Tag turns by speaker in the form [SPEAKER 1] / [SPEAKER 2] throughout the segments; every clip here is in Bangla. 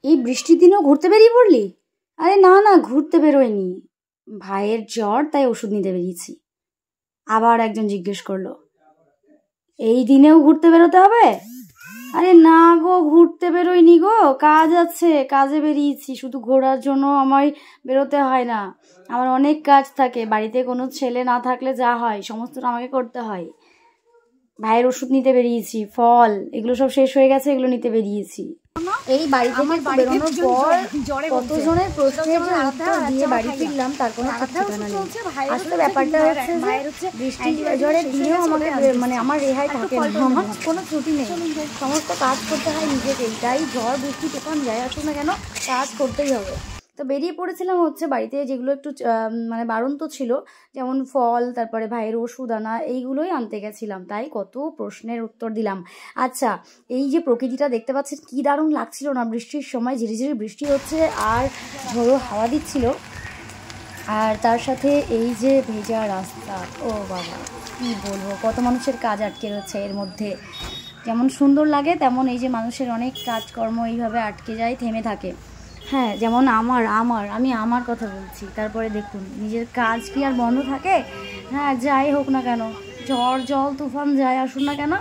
[SPEAKER 1] এই বৃষ্টির দিনেও ঘুরতে বেরিয়ে পড়লি? আরে না না, ঘুরতে বেরোয়নি, ভাইয়ের জ্বর তাই ওষুধ নিতে বেরিয়েছি। আবার একজন জিজ্ঞেস করলো, এই দিনেও ঘুরতে বেরোতে হবে? আরে না গো, ঘুরতে বেরোয়নি গো, কাজ আছে, কাজে বেরিয়েছি। শুধু ঘোরার জন্য আমায় বেরোতে হয় না, আমার অনেক কাজ থাকে। বাড়িতে কোনো ছেলে না থাকলে যা হয় সমস্তটা আমাকে করতে হয়। ভাইয়ের ওষুধ নিতে বেরিয়েছি, ফল এগুলো সব শেষ হয়ে গেছে, এগুলো নিতে বেরিয়েছি। এই বাড়ি থেকে বেরোনোর পর কতজনের প্রশ্নের যে উত্তর দিয়ে বাড়ি ফিরলাম তার কোনো ঠিকানা নেই। আসলে ব্যাপারটা হচ্ছে যে বৃষ্টি ঝড়ের দিনেও আমাকে মানে আমার রেহাই থাকে না, আমার কোনো ছুটি নেই, সমস্ত কাজ করতে হয় নিজেকে। তাই ঝড় বৃষ্টি তুফান যাই আসুক না কেন, কাজ করতেই হবে। তো বেরিয়ে পড়েছিলাম হচ্ছে বাড়িতে যেগুলো একটু মানে বাড়ন্ত ছিল, যেমন ফল, তারপরে ভাইয়ের ওষুধ আনা, এইগুলোই আনতে গেছিলাম। তাই কত প্রশ্নের উত্তর দিলাম। আচ্ছা, এই যে প্রকৃতিটা দেখতে পাচ্ছেন কি দারুণ লাগছিল না, বৃষ্টির সময় ঝিরিঝিরি বৃষ্টি হচ্ছে আর ঝোড়ো হাওয়া দিচ্ছিল, আর তার সাথে এই যে ভেজা রাস্তা, ও বাবা কি বলবো, কত মানুষের কাজ আটকে রয়েছে এর মধ্যে। যেমন সুন্দর লাগে তেমন এই যে মানুষের অনেক কাজকর্ম এইভাবে আটকে যায়, থেমে থাকে। হ্যাঁ, যেমন আমি আমার কথা বলছি। তারপরে দেখুন, নিজের কাজ কি আর বন্ধ থাকে? হ্যাঁ, যাই হোক না কেন, ঝড় জল তুফান যাই আসুন না কেন,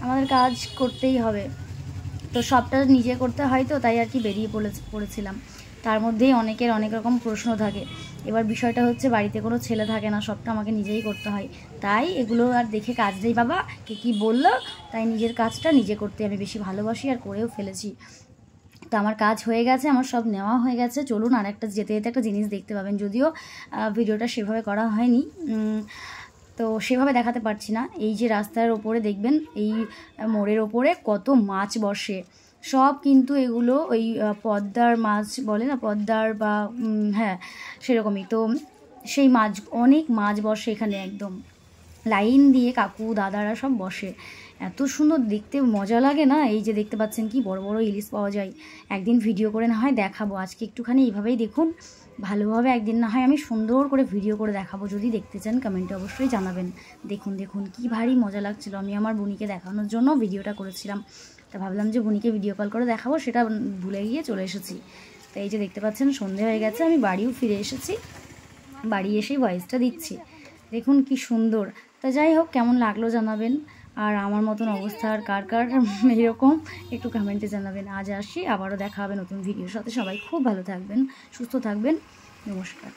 [SPEAKER 1] আমাদের কাজ করতেই হবে। তো সবটা নিজে করতে হয়, তো তাই আর কি বেরিয়ে পড়েছিলাম। তার মধ্যেই অনেকের অনেক রকম প্রশ্ন থাকে। এবার বিষয়টা হচ্ছে বাড়িতে কোনো ছেলে থাকে না, সবটা আমাকে নিজেই করতে হয়। তাই এগুলো আর দেখে কাজ নেই বাবা, কে কী বললো, তাই নিজের কাজটা নিজে করতে আমি বেশি ভালোবাসি আর করেও ফেলেছি। তো আমার কাজ হয়ে গেছে, আমার সব নেওয়া হয়ে গেছে। চলুন আর একটা যেতে যেতে একটা জিনিস দেখতে পাবেন, যদিও ভিডিওটা সেভাবে করা হয়নি, তো সেভাবে দেখাতে পারছি না। এই যে রাস্তার ওপরে দেখবেন, এই মোড়ের ওপরে কত মাছ বসে, সব কিন্তু এগুলো ওই পদ্মার মাছ বলে না, পদ্মার বা হ্যাঁ সেরকমই। তো সেই মাছ, অনেক মাছ বসে এখানে, একদম লাইন দিয়ে কাকু দাদারা সব বসে। এত সুন্দর দেখতে, মজা লাগে না। এই যে দেখতে পাচ্ছেন কি বড় বড় ইলিশ পাওয়া যায়। একদিন ভিডিও করে না হয় দেখাবো, আজকে একটুখানি এইভাবেই দেখুন ভালোভাবে। একদিন না হয় আমি সুন্দর করে ভিডিও করে দেখাবো, যদি দেখতে চান কমেন্টে অবশ্যই জানাবেন। দেখুন দেখুন কি ভারী মজা লাগছিল। আমি আমার বোনিকে দেখানোর জন্য ভিডিওটা করেছিলাম, তা ভাবলাম যে বোনিকে ভিডিও কল করে দেখাবো, সেটা ভুলে গিয়ে চলে এসেছি। তো এই যে দেখতে পাচ্ছেন সন্ধে হয়ে গেছে, আমি বাড়িও ফিরে এসেছি, বাড়ি এসেই ভয়েসটা দিচ্ছি। দেখুন কি সুন্দর। তা যাই হোক, কেমন লাগলো জানাবেন, আর আমার মতন অবস্থা আর কার কার এরকম একটু কমেন্টে জানাবেন। আজ আসি, আবারও দেখা হবে নতুন ভিডিওর সাথে। সবাই খুব ভালো থাকবেন, সুস্থ থাকবেন, নমস্কার।